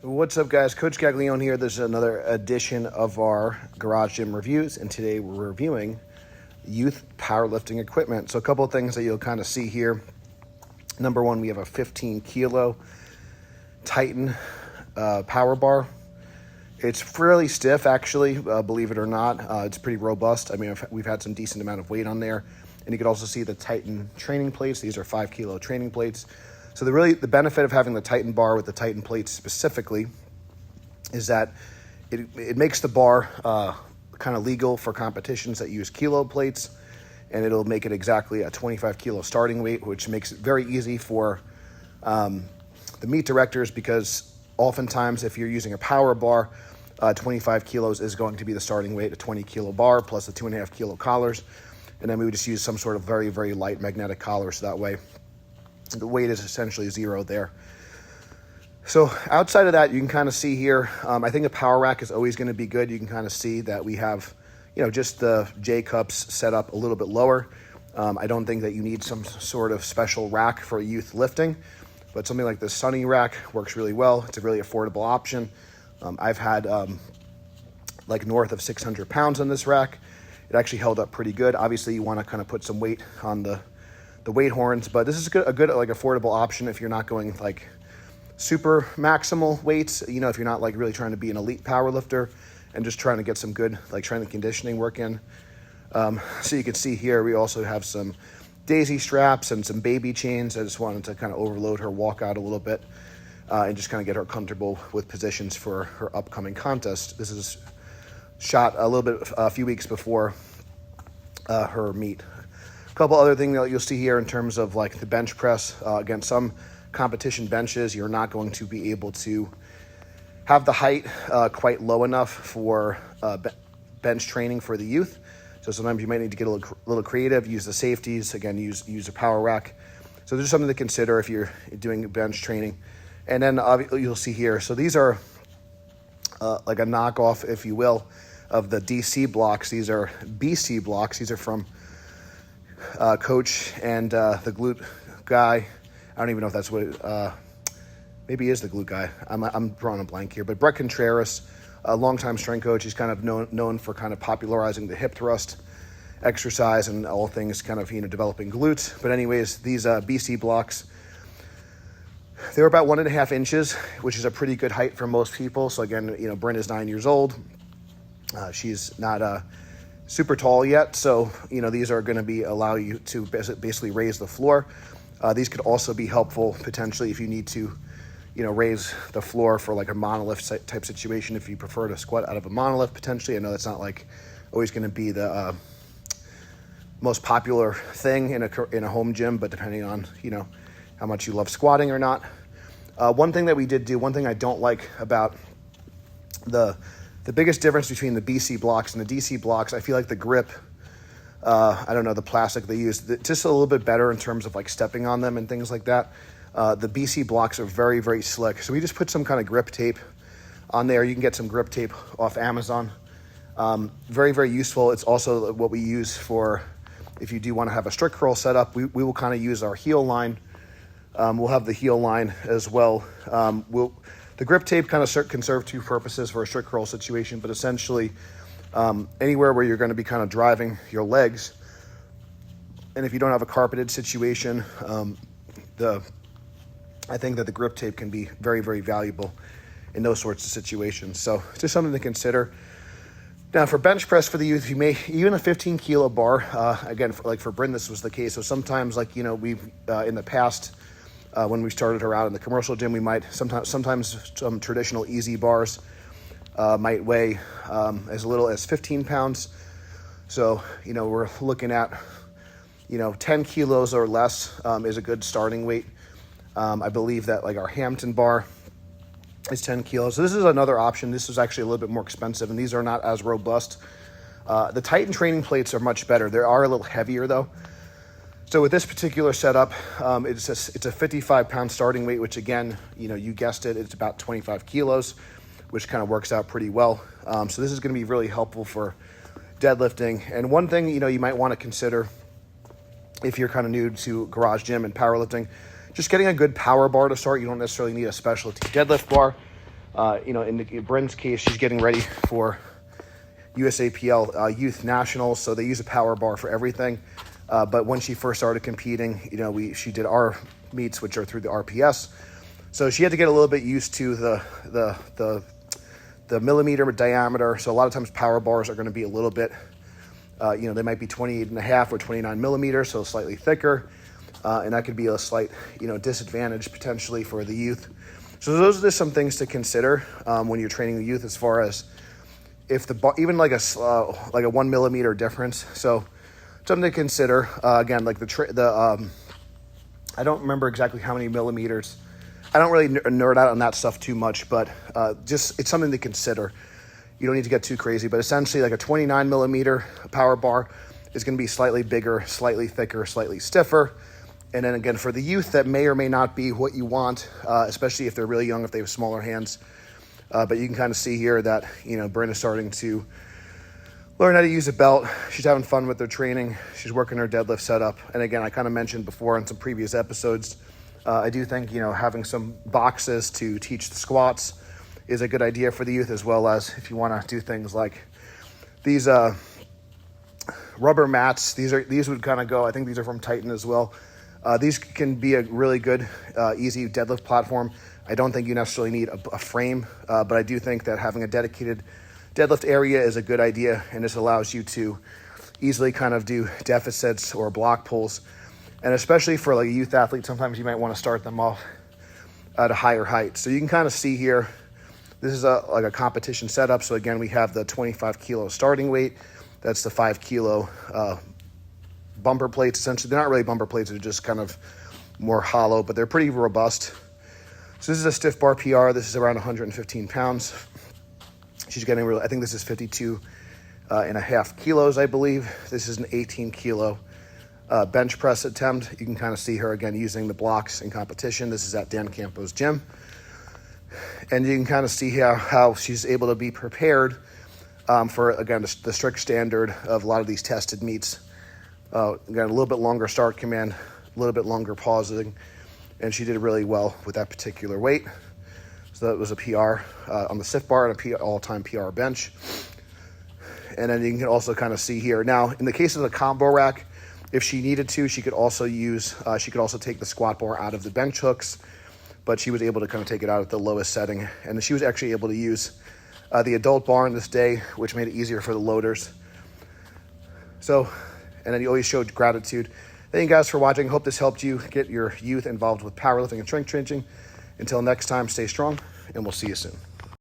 What's up, guys? Coach Gaglione here. This is another edition of our Garage Gym Reviews, and today we're reviewing youth powerlifting equipment. So a couple of things that you'll kind of see here. Number one, we have a 15 kilo Titan power bar. It's fairly stiff, actually, believe it or not. It's pretty robust. I mean, we've had some decent amount of weight on there. And you can also see the Titan training plates. These are 5 kilo training plates. So the benefit of having the Titan bar with the Titan plates specifically is that it makes the bar kind of legal for competitions that use kilo plates, and it'll make it exactly a 25 kilo starting weight, which makes it very easy for the meet directors, because oftentimes if you're using a power bar, 25 kilos is going to be the starting weight, a 20 kilo bar plus the 2.5 kilo collars. And then we would just use some sort of very, very light magnetic collar, so that way the weight is essentially zero there. So outside of that, you can kind of see here, I think a power rack is always going to be good. You can kind of see that we have, just the J cups set up a little bit lower. I don't think that you need some sort of special rack for youth lifting, but something like the Sunny rack works really well. It's a really affordable option. I've had like north of 600 pounds on this rack. It actually held up pretty good. Obviously, you want to kind of put some weight on the weight horns, but this is a good like affordable option if you're not going like super maximal weights, if you're not like really trying to be an elite power lifter and just trying to get some good like strength and conditioning work in. So you can see here we also have some daisy straps and some baby chains. I just wanted to kind of overload her walk out a little bit and just kind of get her comfortable with positions for her upcoming contest. This is shot a few weeks before her meet. A couple other things that you'll see here in terms of like the bench press. Again, some competition benches, you're not going to be able to have the height quite low enough for bench training for the youth. So sometimes you might need to get a little creative, use the safeties, again, use a power rack. So there's something to consider if you're doing bench training. And then you'll see here, so these are like a knockoff, if you will, of the DC blocks. These are BC blocks. These are from Coach and the glute guy. I don't even know if that's what maybe he is the glute guy. I'm drawing a blank here. But Brett Contreras, a longtime strength coach, he's kind of known for kind of popularizing the hip thrust exercise and all things kind of developing glutes. But anyways, these BC blocks, they're about 1.5 inches, which is a pretty good height for most people. So again, Brynn is 9 years old. She's not super tall yet, so these are going to allow you to basically raise the floor. These could also be helpful potentially if you need to raise the floor for like a monolift type situation, if you prefer to squat out of a monolift potentially. I know that's not like always going to be the most popular thing in a home gym, but depending on how much you love squatting or not. One thing that we did do, one thing I don't like about the biggest difference between the BC blocks and the DC blocks, I feel like the grip, I don't know, the plastic they use, just a little bit better in terms of like stepping on them and things like that. The BC blocks are very, very slick. So we just put some kind of grip tape on there. You can get some grip tape off Amazon. Very, very useful. It's also what we use for if you do want to have a strict curl set up. We will kind of use our heel line. We'll have the heel line as well. The grip tape kind of can serve two purposes for a strict curl situation, but essentially anywhere where you're going to be kind of driving your legs, and if you don't have a carpeted situation, I think that the grip tape can be very, very valuable in those sorts of situations. So it's just something to consider. Now for bench press for the youth, you may, even a 15 kilo bar, again, for Brynn, this was the case. So sometimes we've in the past, when we started her out in the commercial gym, we might sometimes some traditional easy bars might weigh as little as 15 pounds. So, we're looking at, 10 kilos or less is a good starting weight. I believe that like our Hampton bar is 10 kilos. So this is another option. This is actually a little bit more expensive, and these are not as robust. The Titan training plates are much better. They are a little heavier though. So with this particular setup, it's a 55-pound starting weight, which again, you guessed it, it's about 25 kilos, which kind of works out pretty well. So this is going to be really helpful for deadlifting. And one thing, you might want to consider if you're kind of new to garage gym and powerlifting, just getting a good power bar to start. You don't necessarily need a specialty deadlift bar. In Brynn's case, she's getting ready for USAPL Youth Nationals, so they use a power bar for everything. But when she first started competing, she did our meets, which are through the RPS. So she had to get a little bit used to the millimeter diameter. So a lot of times power bars are going to be a little bit, they might be 28.5 or 29 millimeters, so slightly thicker. And that could be a slight, disadvantage potentially for the youth. So those are just some things to consider when you're training the youth, as far as if even like a 1 millimeter difference. So something to consider. Again, like I don't remember exactly how many millimeters. I don't really nerd out on that stuff too much, but it's something to consider. You don't need to get too crazy, but essentially like a 29 millimeter power bar is going to be slightly bigger, slightly thicker, slightly stiffer. And then again, for the youth, that may or may not be what you want, especially if they're really young, if they have smaller hands. But you can kind of see here that, Brynn is starting to learn how to use a belt. She's having fun with her training. She's working her deadlift setup. And again, I kind of mentioned before in some previous episodes, I do think, having some boxes to teach the squats is a good idea for the youth, as well as if you want to do things like these rubber mats. These would kind of go, I think these are from Titan as well. These can be a really good, easy deadlift platform. I don't think you necessarily need a frame, but I do think that having a dedicated deadlift area is a good idea, and this allows you to easily kind of do deficits or block pulls. And especially for like a youth athlete, sometimes you might want to start them off at a higher height. So you can kind of see here, this is like a competition setup. So again, we have the 25 kilo starting weight. That's the 5 kilo bumper plates. Essentially, they're not really bumper plates. They're just kind of more hollow, but they're pretty robust. So this is a stiff bar PR. This is around 115 pounds. She's getting I think this is 52 and a half kilos, I believe. This is an 18 kilo bench press attempt. You can kind of see her again using the blocks in competition. This is at Dan Campo's gym. And you can kind of see how she's able to be prepared for, again, the strict standard of a lot of these tested meets. Again, a little bit longer start command, a little bit longer pausing, and she did really well with that particular weight. So that was a PR on the stiff bar and a all-time PR bench. And then you can also kind of see here. Now, in the case of the combo rack, if she needed to, she could also take the squat bar out of the bench hooks, but she was able to kind of take it out at the lowest setting. And she was actually able to use the adult bar on this day, which made it easier for the loaders. So, and then you always showed gratitude. Thank you guys for watching. Hope this helped you get your youth involved with powerlifting and strength training. Until next time, stay strong, and we'll see you soon.